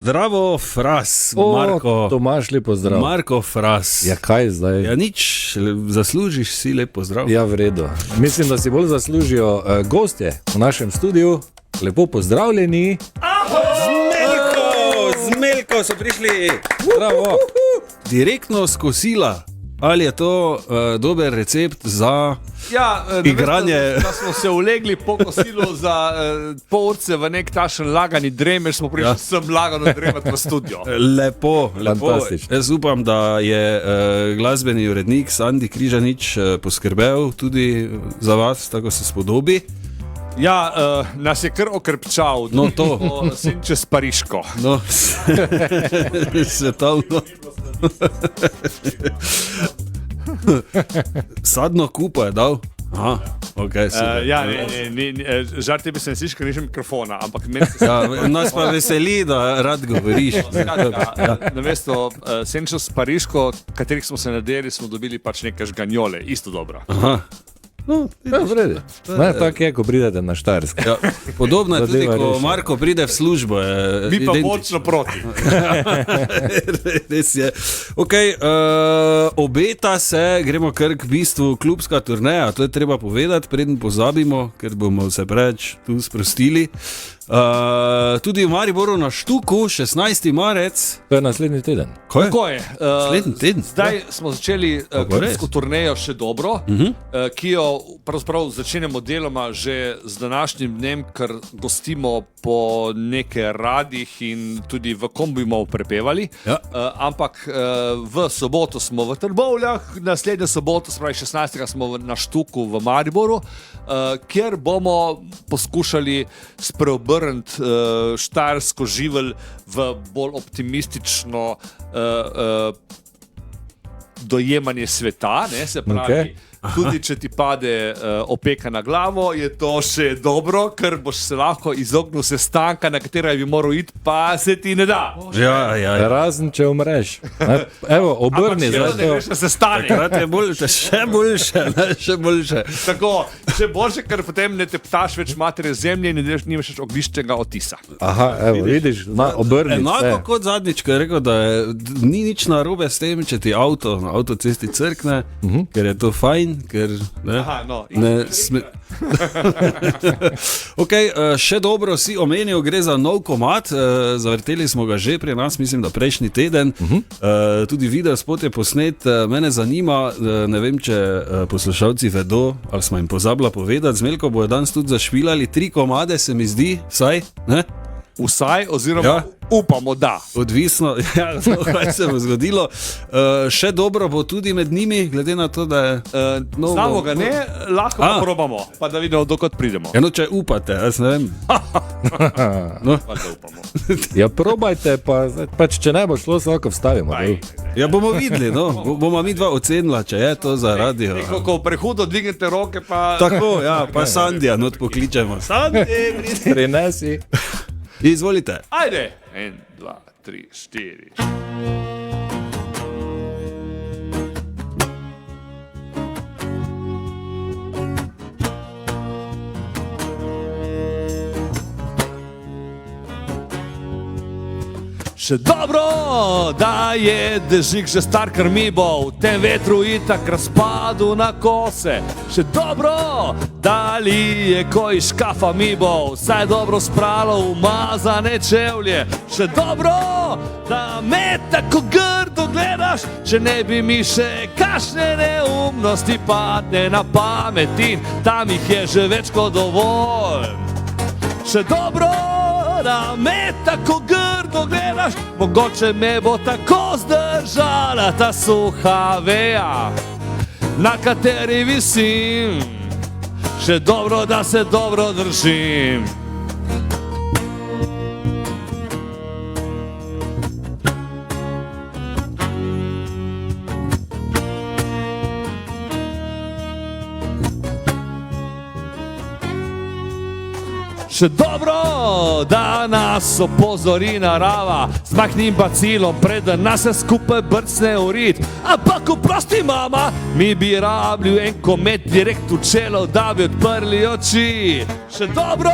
Zdravo, Fras, Marko. Tomaž, lepo zdrav. Marko Fras. Ja, kaj zdaj? Ja, nič, zaslužiš si lepo zdrav. Ja, v redu. Mislim, da si bolj zaslužijo gostje v našem studiu. Lepo pozdravljeni. Zmelko so prišli. Bravo. Direktno z kosila. Ali je to dober recept za igranje? Da smo se ulegli po kosilu za pol urce v nek tašen lagani dremež, smo prišli sem lagano dremati v studio. Lepo. Jaz upam, da je glasbeni urednik Sandi Križanič poskrbel tudi za vas, tako se spodobi. Ja, nas je kar okrepčal. No, to. Sin čez Pariško. No, svetovno. Sadno kupo je dal. Aha, okay, ja, žal tebi se ne sliši, ker nižem mikrofona, ampak meni se... Nas pa veseli, da rad govoriš. Namesto senčo s Pariško, katerih smo se nadeli, smo dobili pač neke žganjole, isto dobro. Aha. No, ja, v redu. Tako je, ko pridete na Štajersko. Ja, podobno je tudi, ko Marko pride v službo. Mi pa močno proti. Res je. Okay, obeta se, gremo kar k bistvu klubska turneja, to je treba povedati, preden pozabimo, ker bomo se preveč tu sprostili. Tudi v Mariboru na Štuku, 16. marec. To je naslednji teden. Tako je. Naslednji teden? Zdaj smo začeli klubsko turnejo še dobro, ki jo pravzaprav začenjamo deloma že z današnjim dnem, ker gostimo po neke radih in tudi v kombijmo prepevali. Ja. Ampak v soboto smo v Trbovljah, naslednjo soboto, spravi 16. smo na Štuku v Mariboru, kjer bomo poskušali spreobrniti štajersko živelj v bolj optimistično dojemanje sveta, ne, se pravi, tudi če ti pade opeka na glavo, je to še dobro, ker boš se lahko izognil sestanka, na katera bi moral iti, pa se ti ne da. Ja. Razen, če umreš. Evo, obrni. Takrat je še boljše. Tako, še boljše, ker potem ne teptaš več matere zemlje in nimaš več ogliščnega odtisa. Aha, evo, vidiš, obrni. Enako kot zadnjič, ko je rekel, da ni nič narobe s tem, če ti avto na avtocesti crkne, ker je to fajn, ker ne sme... Okay, še dobro si omenil, gre za nov komad, zavrteli smo ga že pri nas, mislim, da prejšnji teden. Tudi video spot je posnet, mene zanima, ne vem, če poslušalci vedo, ali smo jim pozabila povedati, Zmelko bojo danes tudi zašpilali 3 komade, se mi zdi, vsaj, ne? Vsaj, oziroma upamo, da. Odvisno, kaj se bo zgodilo. Še dobro bo tudi med njimi, glede na to, da je... Znamo ga ne, lahko pa probamo, pa da vidimo, dokot pridemo. Eno, če upate, jaz ne vem. Pa da upamo. Ja, probajte, pač če ne bo šlo, se lahko vstavimo. Ja, bomo videli, bomo mi dva ocenila, če je to za radio. Ko prehudo dvignete roke, pa... Tako, ja, pa Sandija not pokličemo. Sandi, pridi. Prinesi. Izvolite. Ajde. 1, 2, 3, 4. Še dobro, da je dežnik že star, ker mi bo v tem vetru itak razpadu na kose. Še dobro, da li je ko iz škafa mi bo vsaj dobro spralo umazane čevlje. Še dobro, da me tako grdo gledaš, če ne bi mi še kakšne neumnosti padne na pamet in tam jih je že več kot dovolj. Še dobro, da me tako grdo gledaš, mogoče me bo tako zdržala ta suha veja, na kateri visim. Še dobro, da se dobro držim. Še dobro, da nas opozori narava z majhnim bacilom, preden nas se skupaj brcne v rit. Ampak oprosti, mama, mi bi rabili en komet direkt v čelo, da bi odprli oči. Še dobro,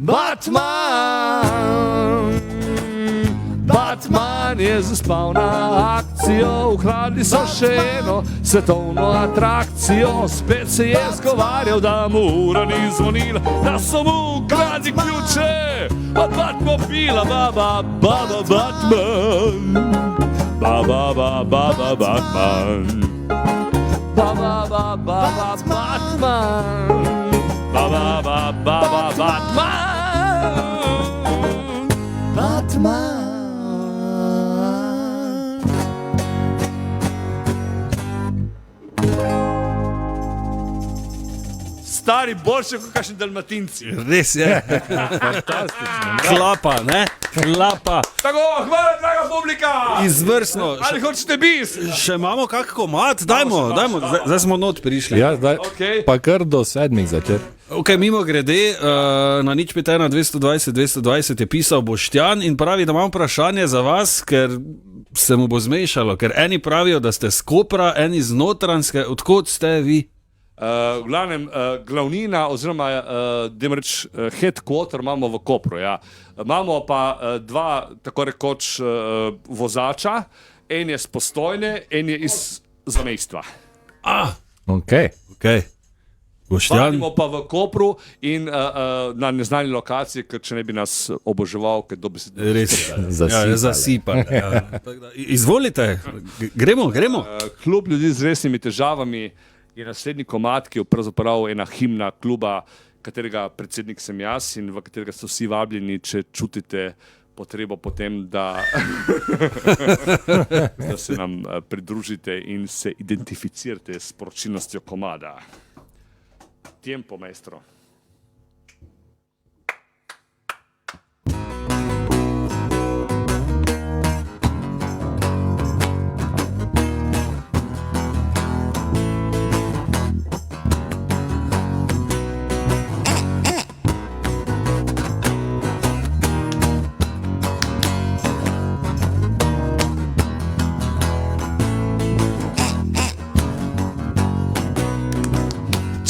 Batman je zaspal na akcijo, ukradli so še eno svetovno atrakcijo. Spet se je zgovarjal, da mu ura ni zvonila, da so mu ukradli ključe od Batmobila. Baba, baba, Batman, baba, baba, baba, Batman, baba, baba, baba, Batman, baba, baba, baba, Batman. Stari, boljše kot kakšni Dalmatinci. Res je. Klapa, ne? Klapa. Tako, hvala, draga publika. Izvrstno. Ali hočete bis? Še imamo kak komad? Dajmo. Zdaj smo not prišli. Ja, zdaj Okay. pa kar do 7 začet. Ok, mimo grede, na 051 220 220 je pisal Boštjan in pravi, da imam vprašanje za vas, ker se mu bo zmešalo, ker eni pravijo, da ste z Kopra, eni z Notranjske. Odkot ste vi? V glavnem, glavnina oziroma demreč headquarter imamo v Kopru, ja. Imamo pa dva, tako rekoč, vozača, en je z Postojne, en je iz Zamejstva. Ok. Boštjan. Padimo pa v Kopru in na neznani lokaciji, ker če ne bi nas oboževal, ker dobi se... Res, Zasipali. zasipa. Izvolite, gremo. Klub ljudi z resnimi težavami je naslednji komad, ki je pravzaprav ena himna kluba, katerega predsednik sem jaz in v katerega so vsi vabljeni, če čutite potrebo potem, da se nam pridružite in se identificirate s sporočilnostjo komada. Tiempo, maestro.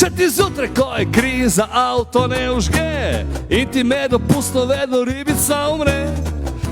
Če ti zjutraj, ko je kriza, avto ne užge in ti nedopustno vedno ribica umre,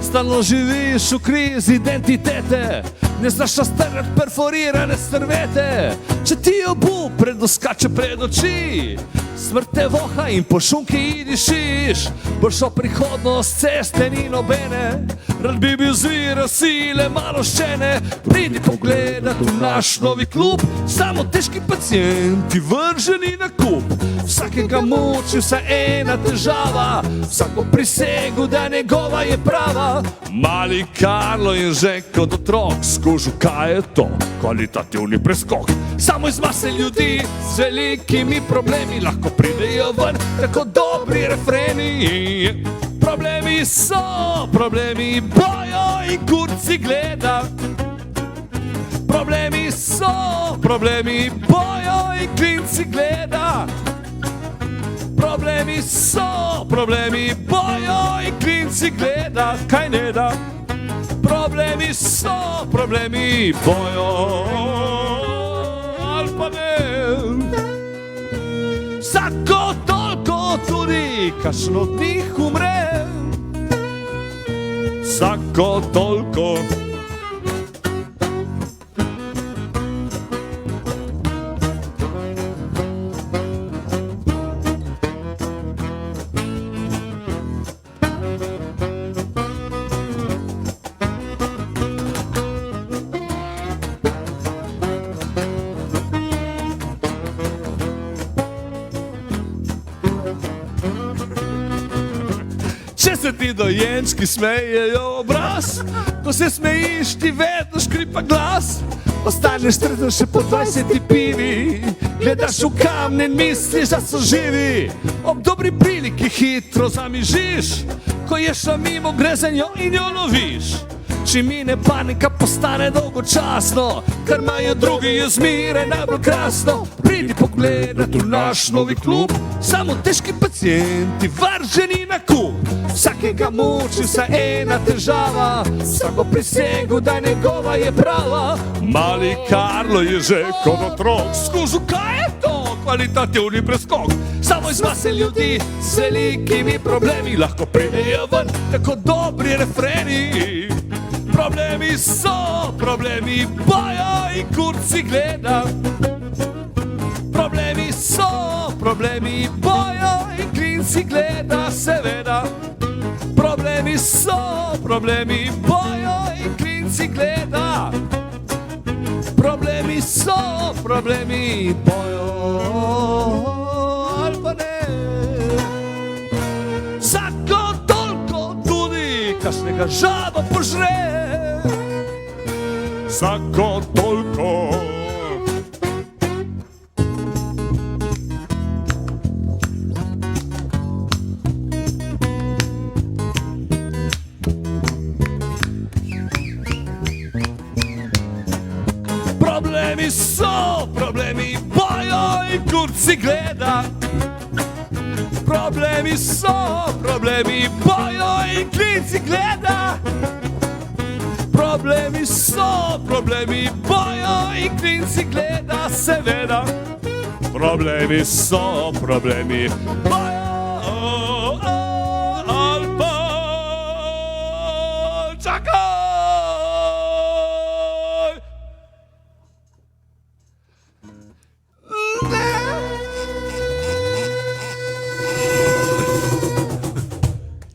stalno živiš v krizi identitete, ne znaš raztrgati perforirane strvete. Če ti obup predoskače pred oči, smrt te voha in po šunki dišiš, boš o prihodnost ceste ni nobene, rad bi bil zvira sile maloščene. Pridi pogledat v naš novi klub, samo težki pacijenti vrženi na kup. Vsakega muči vsa ena težava, vsako prisegu, da njegova je prava. Mali Karlo je že kot otrok skužil, kaj je to kvalitativni preskok. Samo iz mase ljudi z velikimi problemi lahko pridejo ven tako dobri refreni. Problemi so, problemi bojo in kurci gleda. Problemi so, problemi bojo in klinci gleda. Problemi so, problemi bojo in klinci gleda, kaj ne da. Problemi so, problemi bojo, ali pa ne. Vsako toliko tudi kakšno od njih umre. Vsako toliko. Če se ti dojenčki smejejo obraz, ko se smejiš ti vedno škripa glas. Ostaneš trden še po 20 pivi, gledaš v kamne in misliš, da so živi. Ob dobri priliki hitro zamižiš, ko je šla mimo grezenjo in jo loviš. Če mine panika, postane dolgočasno, kar imajo drugi je zmeraj najbolj krasno. Pridi pogledat v naš novi klub, samo težki pacijenti vrženi na kup. Vsakega muči vsa ena težava, vsako prisegu, da njegova je prava. Mali Karlo je že kot otrok skužil, kaj je to kvalitativni preskok. Samo iz mase ljudi z velikimi problemi lahko pridejo ven tako dobri refreni. Problemi so, problemi bojo in kurci gleda. Problemi so, problemi bojo in klinci gleda, seveda. Problemi so, problemi bojo in klinci gleda. Problemi so, problemi bojo ali pa ne. Vsako toliko tudi kakšnega žaba požre. Vsako toliko. Problemi so, problemi bojo in kurci gleda. Problemi so, problemi bojo in klinci gleda. Problemi so, problemi bojo in klinci gleda, seveda. Problemi so, problemi bojo ali pa čakaj.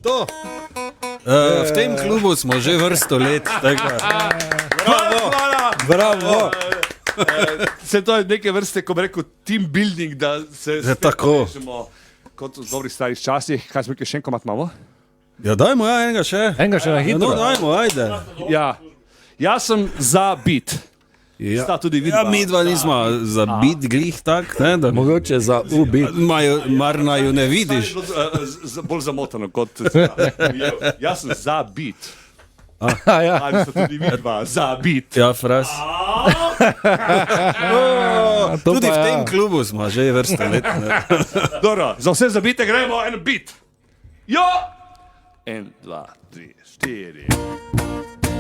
To. V tem klubu smo že vrsto let. Bravo. Se to je neke vrste, ko bi rekel, team building, da se tako. povežemo kot v dobrih starih časih. Kaj smo, še enkomat imamo? Ja, dajmo, ja, enega še. Enega še na Ja, hitro. no, dajmo, ajde. Ja, jaz sem za beat. Sta tudi vidva. Ja, mi dva nismo za bit glih tak, ne, da Mogoče za ubit. mar naju ne vidiš. Bolj zamotano kot... Jaz sem za beat. Ja. Ali so tudi vidva za beat. Ja, fras. To Tudi pa v ja. tem klubu smo že vrsto let. Ne. Dobro, za vse zabite gremo en beat. Jo! 1, 2, 3, 4.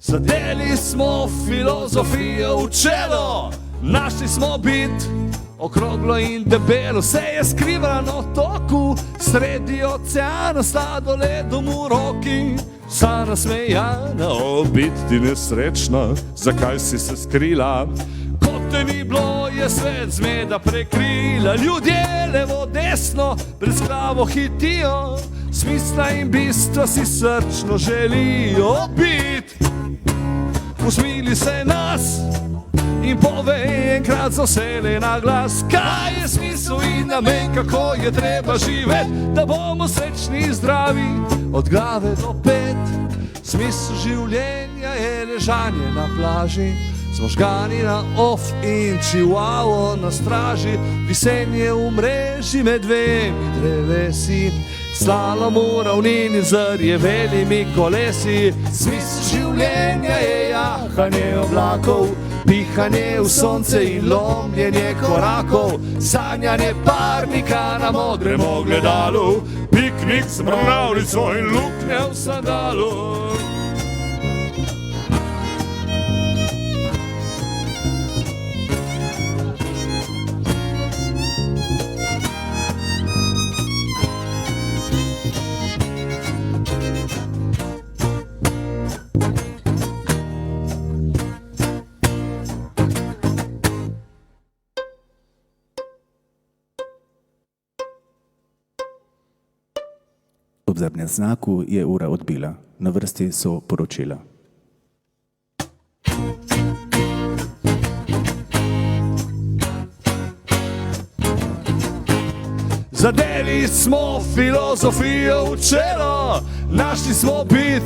Zadeli smo filozofijo v čelo, našli smo bit, okroglo in debelo, se je skrivala na otoku, sredi oceana, sladoledom v roki, vsa nasmejana, biti nesrečna, zakaj si se skrila? Kot te ni bilo, je svet zmeda prekrila, ljudje levo, desno, brez glavo hitijo, smisla in bistva si srčno želijo biti. Usmili se nas in povej enkrat za vselej na glas, kaj je smisel in namen, kako je treba živeti, da bomo srečni in zdravi od glave do pet. Smisel življenja je ležanje na plaži, smo žgani na off in čivavo na straži, visenje v mreži med dvemi drevesi, slalom v ravnini z rjevelimi kolesi. Smisel življenja je jahanje oblakov, pihanje v sonce in lomljenje korakov, sanjanje parnika na modrem ogledalu, piknik s mravljico in luknje v sandalu. Ob zadnjem znaku je ura odbila, na vrsti so poročila. Zadeli smo filozofijo v čelo, našli smo bit,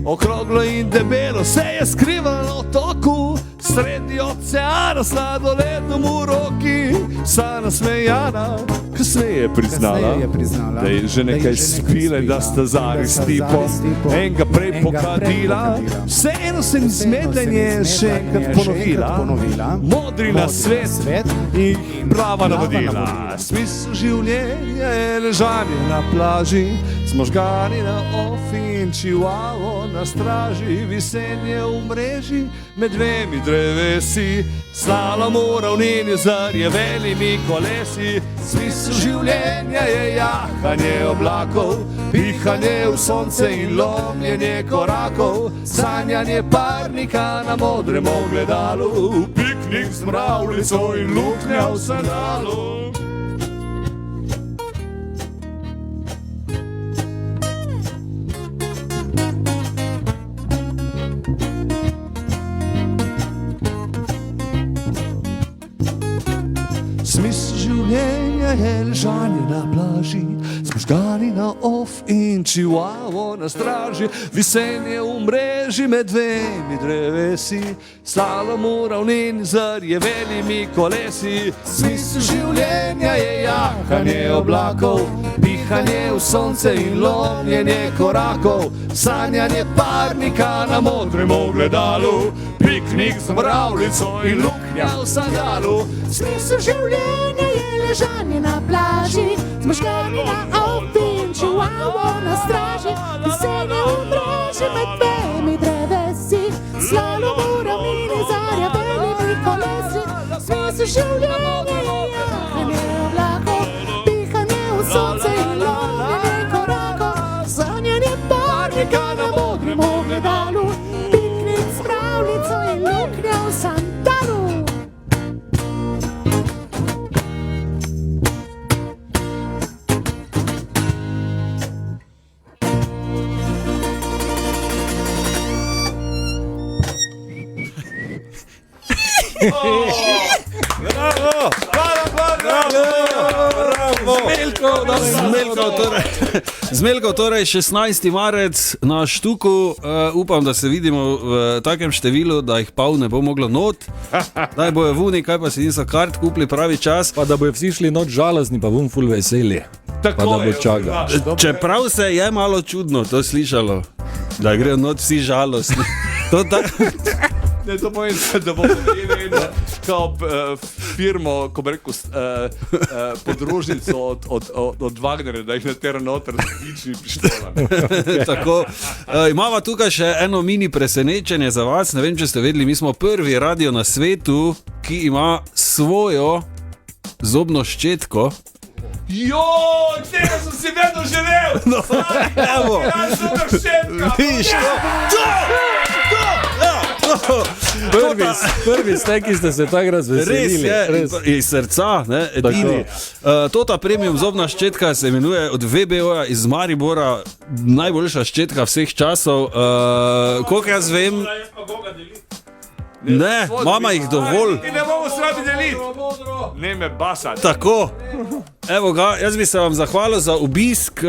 okroglo in debelo, se je skrivalo na otoku, sredi oceana, sladoledom v roki, vsa nasmejana, Kasneje je priznala, da je že nekaj spila in da sta Zari s tipo enega prej pokadila. Vseeno se ni zmedla in je še enkrat ponovila. Modri na svet in prava navodila. Smisel življenja je ležanje na plaži, smo žgani na off in čivavo na straži. Visenje v mreži med dvemi drevesi, slalom v ravnini zarjavelimi kolesi. Smisel življenja je jahanje oblakov, pihanje v sonce in lomljenje korakov, sanjanje parnika na modrem ogledalu, piknik z mravljico in luknja v sandalu. Smisel življenja je ležanje na plaži, smo žgani na off in čivavo na straži. Visenje v mreži med dvemi drevesi, slalom v ravnini zarjavelimi kolesi. Smisel življenja je jahanje oblakov, pihanje v sonce in lomljenje korakov, sanjanje parnika na modrem ogledalu, piknik z mravljico in luknja v sandalu. Smisel življenja je ležanje na plaži, smo žgani na off in čivavo na straži. Visenje v mreži med dvemi drevesi, slalom v ravnini zarjavelimi kolesi. Smisel življenja je jahanje oblakov, pihanje v sonce in lomljenje korakov, sanjanje parnika na modrem ogledalu, piknik s mravljico in luknja v sandalu. Zmeljko, torej 16. marec na Štuku, upam, da se vidimo v takem številu, da jih pol ne bo moglo not, daj bojo vuni, kaj pa si niso kart kupili pravi čas. Pa da bojo vsi šli noč žalostni, pa bom ful veseli. Pa da bo čakal. Čeprav se je malo čudno to slišalo, da grejo noč vsi žalostni. Ne, to pomeni, da bomo imeli kao firmo, ko bi rekel, podružnico od Wagnerja, da jih ne tera noter z lični pištolami. Tako, imamo tukaj še eno mini presenečenje za vas. Ne vem, če ste vedeli, mi smo prvi radio na svetu, ki ima svojo zobno ščetko. Joj, tega sem si vedno želel! No, evo! Zobna ščetka! Viš, Prvi ste, ki ste se tak razveselili. Res je, iz srca, ne, edini. Tota premium zobna ščetka se imenuje od VBO-ja iz Maribora, najboljša ščetka vseh časov. Koliko jaz vem... Ne, mama jih dovolj. Ti ne bomo srabi deliti. Ne me basati. Tako, evo ga, jaz bi se vam zahvalil za obisk.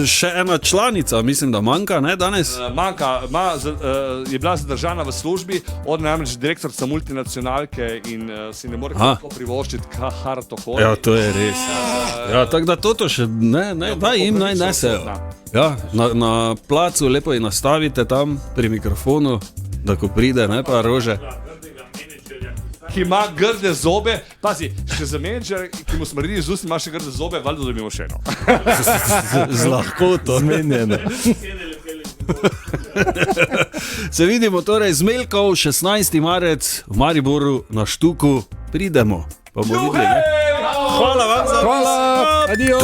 Še ena članica, mislim, da manjka, ne, danes? Manjka, je bila zadržana v službi, on je namreč direktorica multinacionalke in si ne more tako privoščiti kar to hodi. Ja, to je res. Ja, tako da toto še, daj jim naj nesejo. Ja, na placu lepo jih nastavite tam pri mikrofonu, da ko pride, ne pa rože. Ki ima grde zobe, pazi, še za menedžer, ki mu smrdi iz ust, ima še grde zobe, valjda dobimo še eno. Z lahkoto. Zmenjene. Se vidimo torej z Meljkov, 16. marec v Mariboru na Štuku. Pridemo, pa bomo videli, ne? Hvala vam za... Hvala, adijo.